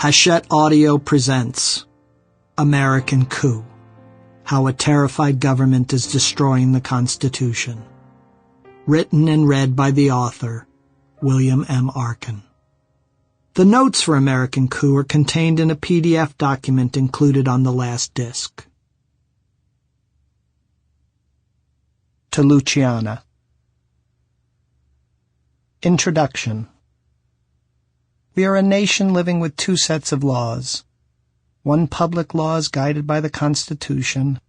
Hachette Audio presents American Coup, How a Terrified Government is Destroying the Constitution. Written and read by the author, William M. Arkin. The notes for American Coup are contained in a PDF document included on the last disc. To Luciana. Introduction. We are a nation living with two sets of laws. One public law is guided by the Constitution,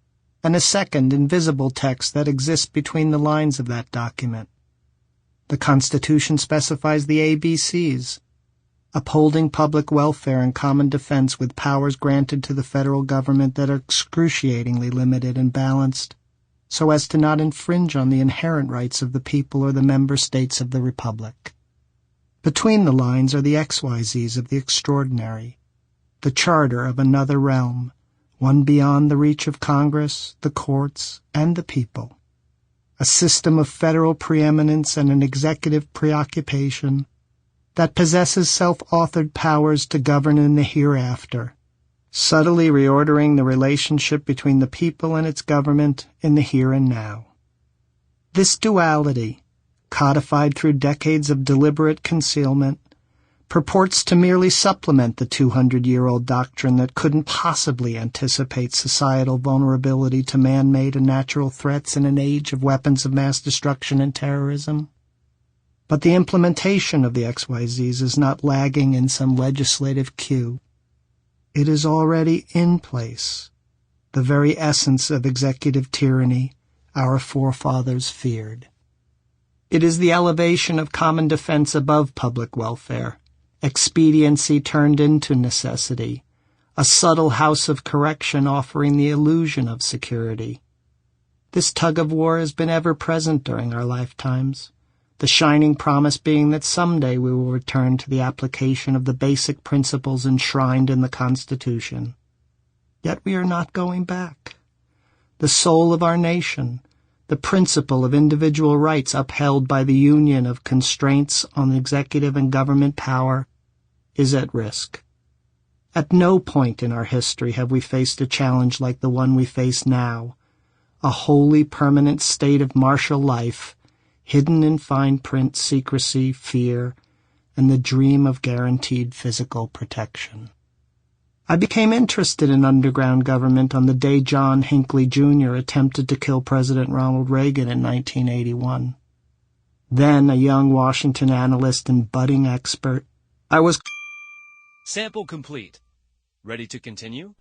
and a second invisible text that exists between the lines of that document. The Constitution specifies the ABCs, upholding public welfare and common defense with powers granted to the federal government that are excruciatingly limited and balanced, so as to not infringe on the inherent rights of the people or the member states of the Republic. Between the lines are the XYZs of the extraordinary, the charter of another realm, one beyond the reach of Congress, the courts, and the people. A system of federal preeminence and an executive preoccupation that possesses self-authored powers to govern in the hereafter, subtly reordering the relationship between the people and its government in the here and now. This duality, codified through decades of deliberate concealment, purports to merely supplement the 200-year-old doctrine that couldn't possibly anticipate societal vulnerability to man-made and natural threats in an age of weapons of mass destruction and terrorism. But the implementation of the XYZs is not lagging in some legislative queue. It is already in place, the very essence of executive tyranny our forefathers feared. It is the elevation of common defense above public welfare, expediency turned into necessity, a subtle house of correction offering the illusion of security. This tug-of-war has been ever present during our lifetimes, the shining promise being that someday we will return to the application of the basic principles enshrined in the Constitution. Yet we are not going back. The soul of our nation, the principle of individual rights upheld by the union of constraints on executive and government power, is at risk. At no point in our history have we faced a challenge like the one we face now, a wholly permanent state of martial life, hidden in fine print secrecy, fear, and the dream of guaranteed physical protection. I became interested in underground government on the day John Hinckley Jr. attempted to kill President Ronald Reagan in 1981. Then a young Washington analyst and budding expert, I was... Sample complete. Ready to continue?